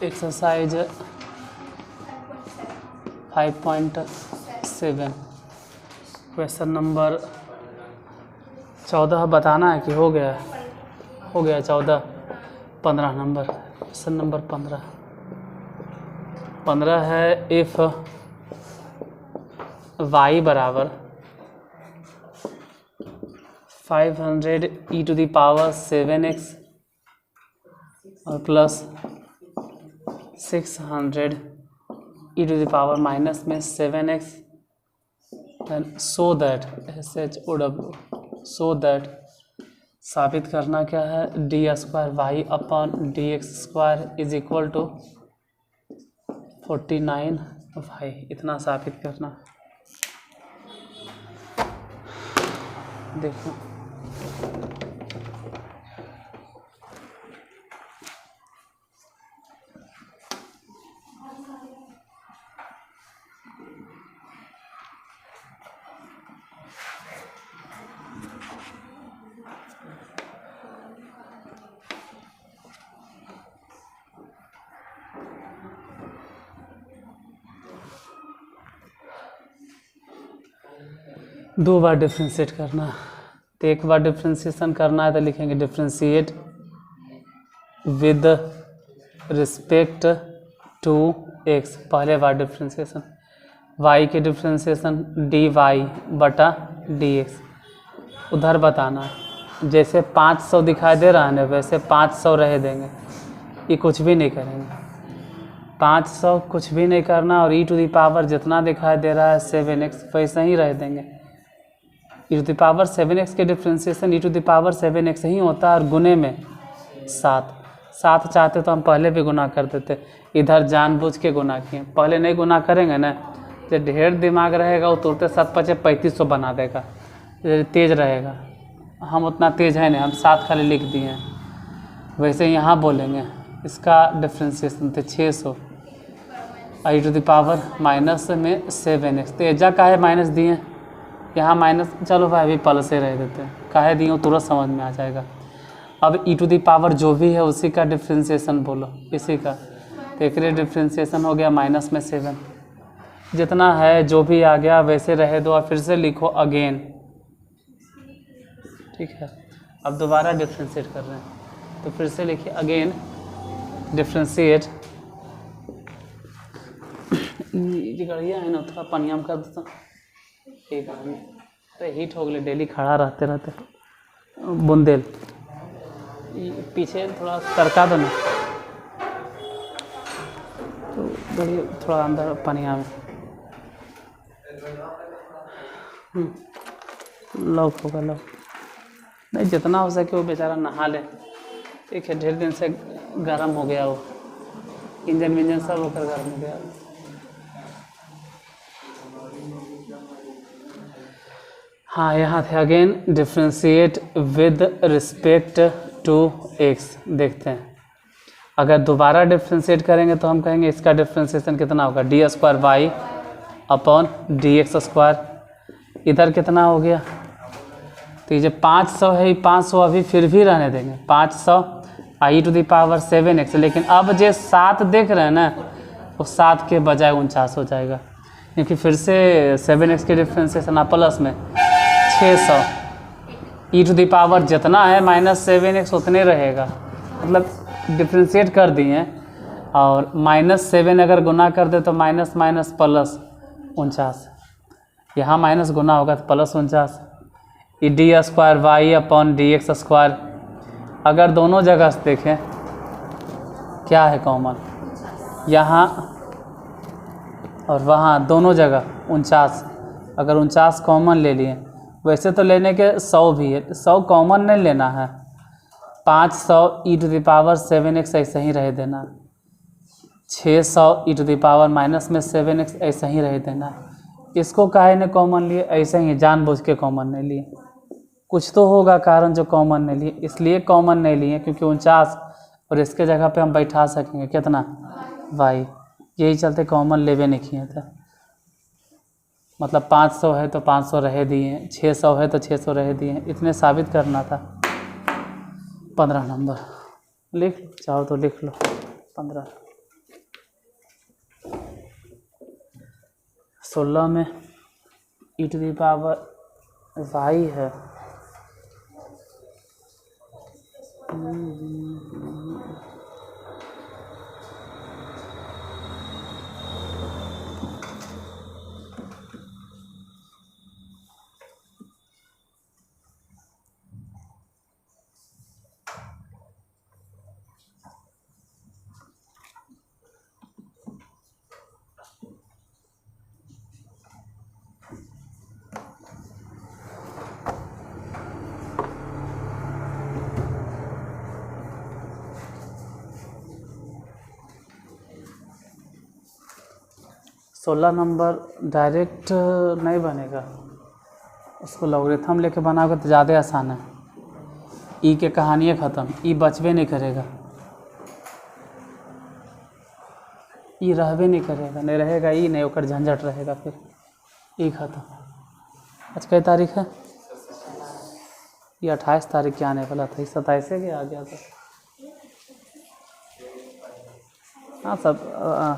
Exercise 5.7 question number 14 बताना है कि हो गया 14। 15 नंबर क्वेश्चन नंबर 15 है इफ y बराबर 500 e to the power 7x और plus 600 e to the power minus में 7x so that so that साबित करना क्या है d square y upon d x square is equal to 49y इतना साबित करना। देखो दो बार डिफ्रेंशिएट करना। तो एक बार डिफ्रेंशिएशन करना है तो लिखेंगे differentiate with respect to x. पहले बार डिफ्रेंशिएशन y के डिफ्रेंशिएशन dy बटा dx। उधर बताना है जैसे 500 दिखाई दे रहा है ना वैसे 500 रह देंगे, ये कुछ भी नहीं करेंगे। 500 कुछ भी नहीं करना और e टू द पावर जितना दिखाई दे रहा है 7x वैसे ही रह देंगे। e to the power 7x के differentiation e to the power 7x ही होता है और गुने में 7 चाहते तो हम पहले भी गुना कर देते, इधर जानबूझ के गुना किए। पहले नहीं गुना करेंगे ना जो ढेर दिमाग रहेगा वो तुरंत 7 × 5 = 3500 बना देगा, तेज रहेगा। हम उतना तेज है नहीं, हम 7 खाली लिख दिए हैं। वैसे यहाँ बोलेंगे इसका डिफ्रेंशिएशन थे 600 e to the power minus में 7x। तो एजा काहे माइनस दिए यहाँ माइनस, चलो भाई अभी प्लस से रह देते हैं, काहे दिए तुरंत समझ में आ जाएगा। अब e टू द पावर जो भी है उसी का डिफ्रेंशिएशन बोलो, इसी का। तो एक डिफ्रेंशिएशन हो गया माइनस में 7, जितना है जो भी आ गया वैसे रहे दो और फिर से लिखो अगेन, ठीक है। अब दोबारा डिफ्रेंशिएट कर रहे हैं तो फिर से लिखिए अगेन डिफ्रेंशिएट। गड़िया है ना थोड़ा पानी हम कर देता एक आदमी अरे हीट हो गए, डेली खड़ा रहते बुंदेल पीछे थोड़ा सरका दो ना तो बढ़िया, थोड़ा अंदर पनिया में लॉक होगा लॉक नहीं, जितना हो सके वो बेचारा नहा ले, ठीक है। ढेर दिन से गर्म हो गया वो इंजन सब होकर गर्म हो गया। हाँ यहाँ थे again differentiate with respect to x. देखते हैं अगर दोबारा डिफ्रेंशिएट करेंगे तो हम कहेंगे इसका डिफ्रेंशिएशन कितना होगा d square y upon d x square. इधर कितना हो गया तो ये जो 500 है 500 अभी फिर भी रहने देंगे 500 e to the power 7x, लेकिन अब जो 7 देख रहे हैं ना वो 7 के बजाय 49 हो जाएगा, क्योंकि फिर से 7x के डिफ्रेंशिएशन प्लस में 600 e टू द पावर जितना है माइनस 7x उतने रहेगा। मतलब डिफ्रेंशिएट कर दिए और -7 अगर गुना कर दे तो माइनस माइनस प्लस 49, यहाँ माइनस गुना होगा तो plus 49 e d square y upon d x square. अगर दोनों जगह से देखें क्या है कॉमन, यहाँ और वहाँ दोनों जगह 49, अगर 49 कॉमन ले लिए, वैसे तो लेने के 100 भी है, 100 कॉमन नहीं लेना है। 500 e to the power 7x ऐसे ही रह देना, 600 e to the power minus में 7x ऐसे ही रह देना। इसको काहे ने कॉमन लिए, ऐसे ही जानबूझ के कॉमन नहीं लिए, कुछ तो होगा कारण जो कॉमन नहीं लिए, इसलिए कॉमन नहीं लिए क्योंकि 49 और इसके जगह पे हम बैठा सकेंगे कितना y, यही चलते कॉमन लेवे नहीं किए थे। मतलब 500 है तो 500 रह दिए, 600 है तो 600 रह दिए, इतने साबित करना था। 15 नंबर लिख लो, चाहो तो लिख लो 15। 16 में e⁴ y है। सोलह नंबर डायरेक्ट नहीं बनेगा, उसको लॉगरिथम लेके बनाओगे तो ज़्यादा आसान है। ई के कहानी है ख़त्म, ई बचबे नहीं करेगा, ई रहबे नहीं करेगा, नहीं रहेगा ई नहीं ओकर झंझट रहेगा, फिर ई ख़त्म। आज कई तारीख है? ये 28 तारीख के आने वाला था, 27 के आ गया था। हाँ सब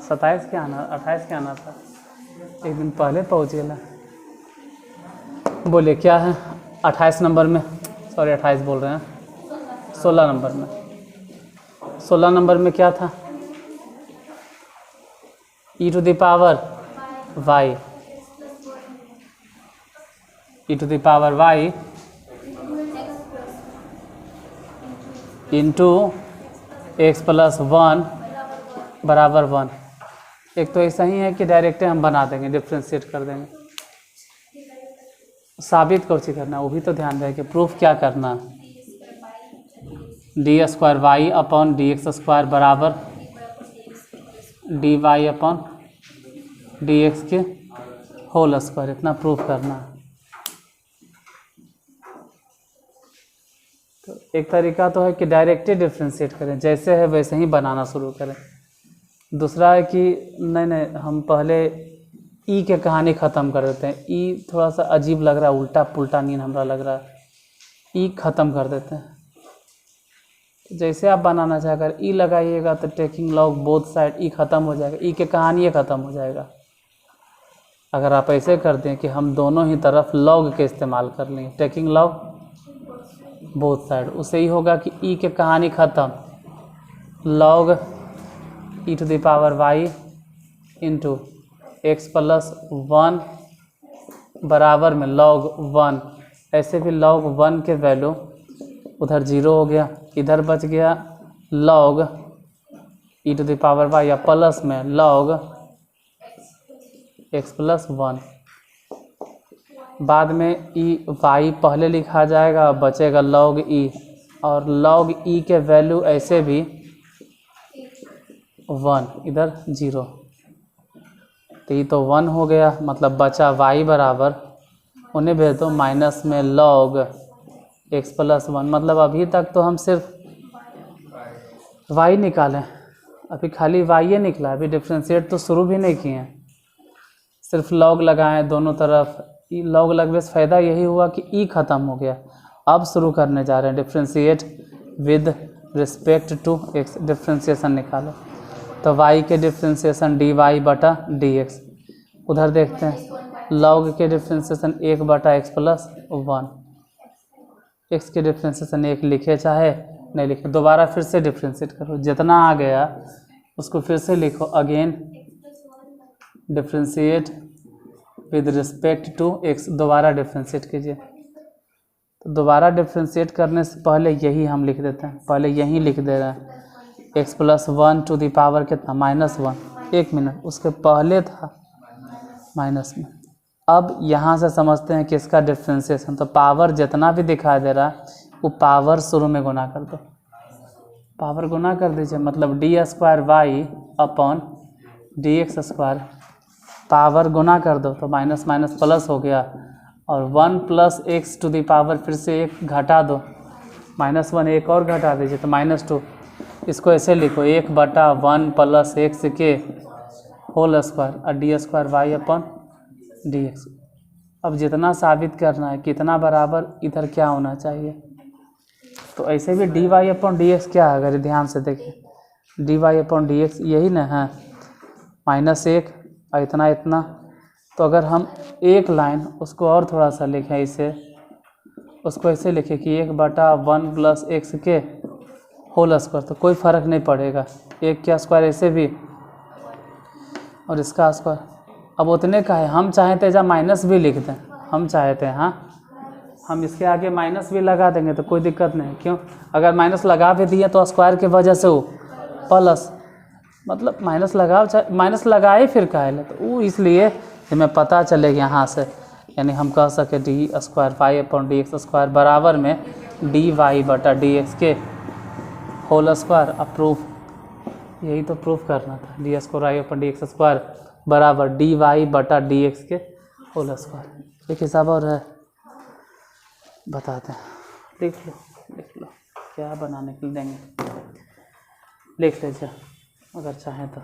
27 के आना, 28 के आना था, एक दिन पहले पहुँचेला। बोलिए क्या है 28 नंबर में, सॉरी 28 बोल रहे हैं, 16 नंबर में। 16 नंबर में क्या था? e⁴ y, e⁴ y into x + 1 बराबर 1। एक तो ऐसा ही है कि डायरेक्ट हम बना देंगे, डिफ्रेंशिएट कर देंगे। साबित कौन सी करना है वो भी तो ध्यान रहे कि प्रूफ क्या करना है। d² y dx² बराबर dy dx के होल स्क्वायर, इतना प्रूफ करना है। तो एक तरीका तो है कि डायरेक्ट डिफ्रेंशिएट करें, जैसे है वैसे ही बनाना शुरू करें। दूसरा है कि नहीं हम पहले ई के कहानी ख़त्म कर देते हैं। ई थोड़ा सा अजीब लग रहा है, उल्टा पुल्टा नींद हमरा लग रहा है, ई ख़त्म कर देते हैं। जैसे आप बनाना चाहे, अगर ई लगाइएगा तो टेकिंग लॉग बोथ साइड ई ख़त्म हो जाएगा, ई के कहानी ये ख़त्म हो जाएगा। अगर आप ऐसे कर दें कि हम दोनों ही तरफ लॉग के इस्तेमाल कर लेंगे, टेकिंग लॉग बोथ साइड, उससे ही होगा कि ई के कहानी ख़त्म, log e⁴ y into x + 1 बराबर में log 1। ऐसे भी log 1 के वैल्यू उधर 0 हो गया, इधर बच गया log e⁴ y या प्लस में log x + 1। बाद में y पहले लिखा जाएगा, बचेगा log e, और log e के वैल्यू ऐसे भी 1, इधर 0, तो ये तो 1 हो गया, मतलब बचा y बराबर, उन्हें भेज दो माइनस में log x + 1। मतलब अभी तक तो हम सिर्फ y निकालें, अभी खाली y ये निकला, अभी डिफ्रेंशिएट तो शुरू भी नहीं किए हैं, सिर्फ log लगाएं दोनों तरफ। log लगने से फ़ायदा यही हुआ कि e ख़त्म हो गया। अब शुरू करने जा रहे हैं differentiate with respect to x, differentiation निकालो। तो y के डिफ्रेंशिएशन dy/dx, उधर देखते हैं log के डिफ्रेंशिएशन 1/x + 1, x के डिफ्रेंशिएशन 1 लिखे चाहे नहीं लिखे, दोबारा फिर से डिफ्रेंशिएट करो, जितना आ गया उसको फिर से लिखो, again differentiate with respect to x, दोबारा डिफ्रेंशिएट कीजिए। तो दोबारा डिफ्रेंशिएट करने से पहले यही हम लिख देते हैं, पहले यही लिख दे रहे हैं x + 1 टू दी पावर कितना -1, 1 मिनट उसके पहले था माइनस में। अब यहाँ से समझते हैं कि इसका डिफ्रेंशिएशन, तो पावर जितना भी दिखाई दे रहा है वो पावर शुरू में गुना कर दो, पावर गुना कर दीजिए, मतलब d² y dx², पावर गुना कर दो तो माइनस माइनस प्लस हो गया, और 1 + x टू दी पावर फिर से 1 घटा दो, -1 एक और घटा दीजिए तो -2। इसको ऐसे लिखो 1/1 + x के होल स्क्वायर और d² y dx। अब जितना साबित करना है कितना बराबर इधर क्या होना चाहिए, तो ऐसे भी dy/dx क्या है, अगर ध्यान से देखें dy/dx यही ना है, -1 और इतना, तो अगर हम एक लाइन उसको और थोड़ा सा लिखें, इसे उसको ऐसे लिखें कि 1/1 + x के होल स्क्वायर, तो कोई फ़र्क नहीं पड़ेगा, 1 का स्क्वायर ऐसे भी और इसका स्क्वायर। अब उतने का है, हम चाहें तो ऐसा माइनस भी लिख दें, हम चाहते हैं, हाँ हम इसके आगे माइनस भी लगा देंगे तो कोई दिक्कत नहीं। क्यों? अगर माइनस लगा भी दिए तो स्क्वायर की वजह से वो प्लस, मतलब माइनस लगाओ चाहे माइनस लगाए फिर काहे ले, तो वो इसलिए हमें पता चलेगा यहाँ से, यानी हम कह सके डी स्क्वायर 5/dx² बराबर में dy/dx के होल स्क्वायर। अब प्रूफ, यही तो प्रूफ करना था, d² बराबर dy/dx के होल स्क्वायर। एक हिसाब और है, बताते हैं, लिख लो क्या बनाने के लिए देंगे, लिख लीजिए अगर चाहें तो।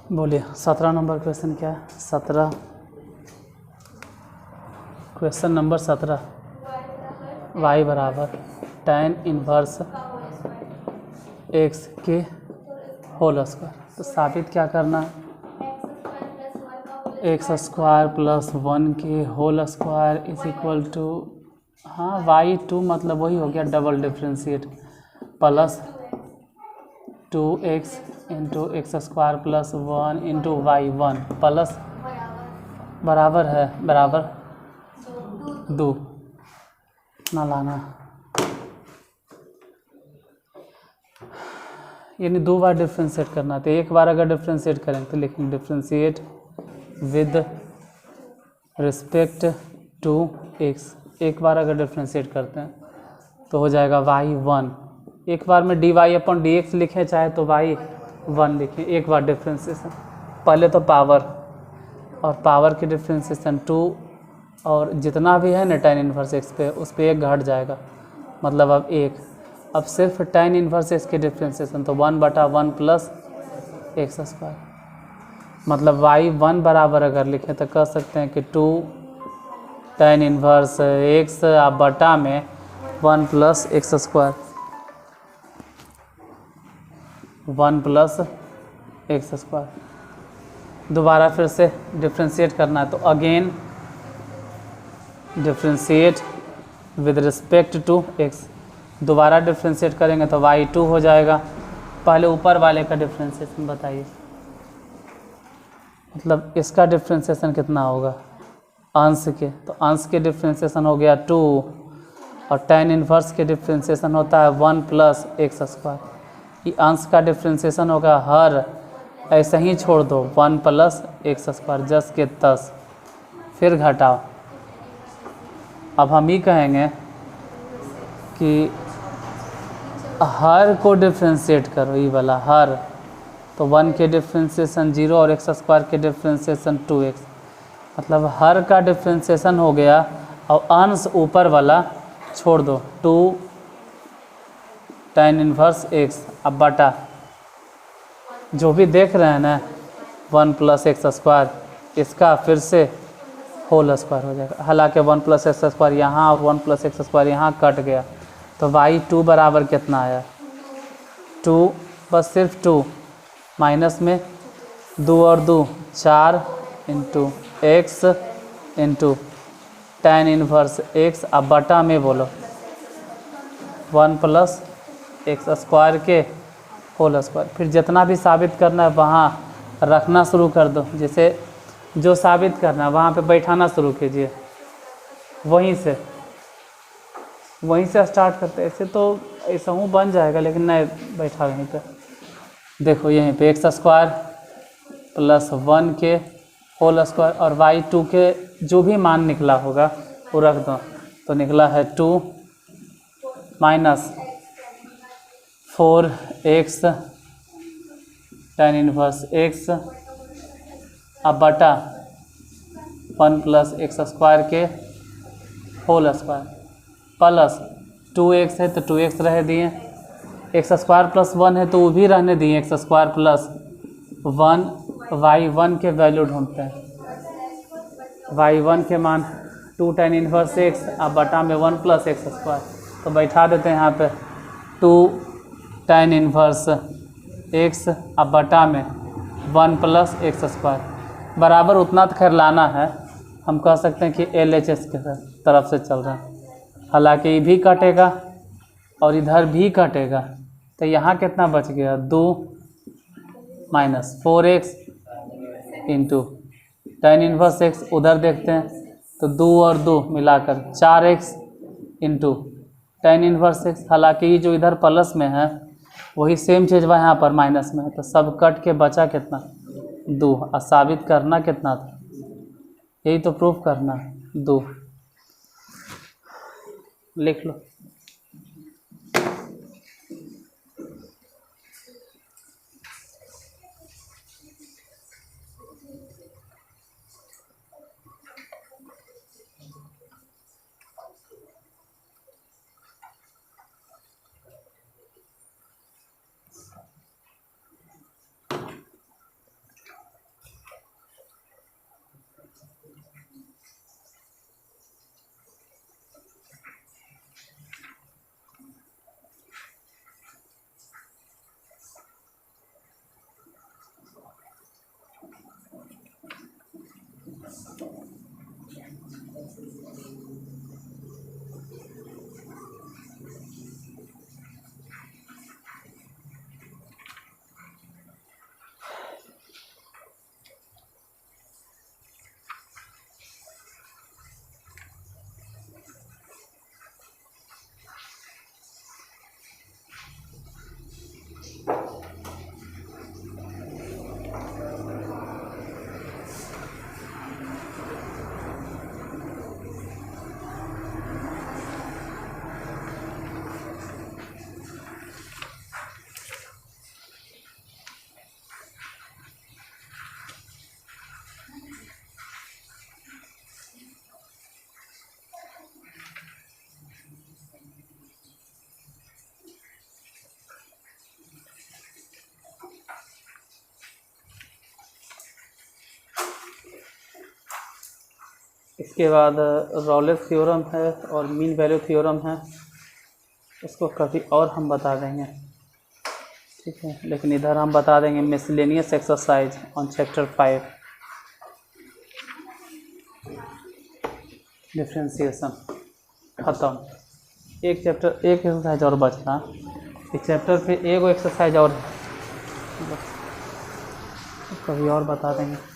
बोलिए 17 नंबर क्वेश्चन क्या है? 17 क्वेश्चन नंबर 17, y बराबर tan इनवर्स x के होल स्क्वायर। तो साबित क्या करना है? x² + 1 के whole square is equal to, हाँ y2 मतलब वही हो गया double differentiate, plus 2x × x² + 1 × y1 plus बराबर है, बराबर 2 ना लाना, यानी 2 बार डिफ्रेंशिएट करना। तो एक बार अगर डिफ्रेंशिएट करें तो लिखेंगे differentiate with respect to x। एक बार अगर डिफ्रेंशिएट करते हैं तो हो जाएगा y1, एक बार में dy/dx लिखें चाहे तो y1 लिखें, एक बार डिफ्रेंशिएशन, पहले तो पावर और पावर की डिफ्रेंशिएशन 2 और जितना भी है ना tan इनवर्स x पे उस पर 1 घट जाएगा, मतलब अब 1, अब सिर्फ tan इनवर्स x की डिफ्रेंशिएशन तो 1/1 + x², मतलब y1 बराबर अगर लिखें तो कह सकते हैं कि 2 tan इनवर्स x आप बटा में 1 + x², 1 + x²। दोबारा फिर से डिफ्रेंशिएट करना है तो again differentiate with respect to x, दोबारा डिफ्रेंशिएट करेंगे तो y2 हो जाएगा। पहले ऊपर वाले का डिफ्रेंशिएशन बताइए, मतलब इसका डिफ्रेंशिएशन कितना होगा अंश के, तो अंश के डिफ्रेंशिएशन हो गया 2 और tan इनवर्स के डिफ्रेंशिएशन होता है 1 + x²। ये अंश का डिफ्रेंशिएशन होगा हर, ऐसे ही छोड़ दो 1 + x², जस के तस, फिर घटाओ। अब हम ही कहेंगे कि हर को डिफ्रेंशिएट करो, ये वाला हर, तो 1 के डिफ्रेंशिएशन 0 और x² के डिफ्रेंशिएशन 2x, मतलब हर का डिफ्रेंशिएशन हो गया और अंश ऊपर वाला छोड़ दो 2 tan इनवर्स x, अब बटा जो भी देख रहे हैं ना 1 + x², इसका फिर से होल स्क्वायर हो जाएगा। हालांकि 1 + x² यहाँ और 1 + x² यहाँ कट गया, तो y2 बराबर कितना आया 2, बस सिर्फ 2, माइनस में 2 और 2 4 into x into tan inverse x, अब बटा में बोलो 1 + x² के होल स्क्वायर। फिर जितना भी साबित करना है वहाँ रखना शुरू कर दो, जैसे जो साबित करना है वहाँ पे बैठाना शुरू कीजिए, वहीं से स्टार्ट करते। ऐसे तो ऐसा हूँ बन जाएगा, लेकिन नहीं बैठा वहीं पे। देखो यहीं पे x² + 1 के होल स्क्वायर और y2 के जो भी मान निकला होगा वो रख दो, तो निकला है 2 - 4x tan इनवर्स x, अब बटा 1 + x² के होल स्क्वायर प्लस 2x है तो 2x रह दिए, x² + 1 है तो वो भी रहने दिए, x² + 1, y1 के वैल्यू ढूंढते हैं। y1 के मान 2 tan इनवर्स x, अब बटा में 1 + x², तो बैठा देते हैं यहाँ पे 2 tan इनवर्स x, अब बटा में 1 + x² बराबर उतना तो खैर लाना है। हम कह सकते हैं कि LHS के तरफ से चल रहा है, हालांकि ये भी कटेगा और इधर भी कटेगा, तो यहाँ कितना बच गया 2 - 4x into tan inverse x, उधर देखते हैं तो 2 और 2 मिलाकर 4x into tan inverse x। हालांकि ये जो इधर प्लस में है वही सेम चीज़ वहाँ पर माइनस में है, तो सब कट के बचा कितना 2, और साबित करना कितना था, यही तो प्रूफ करना 2, लिख लो। इसके बाद रॉलेस थ्योरम है और मीन वैल्यू थ्योरम है, इसको कभी और हम बता देंगे, ठीक है। लेकिन इधर हम बता देंगे miscellaneous exercise on chapter 5 differentiation, ख़त्म। एक चैप्टर एक एक्सरसाइज और बचता, इस चैप्टर पे एक एक्सरसाइज और कभी और बता देंगे।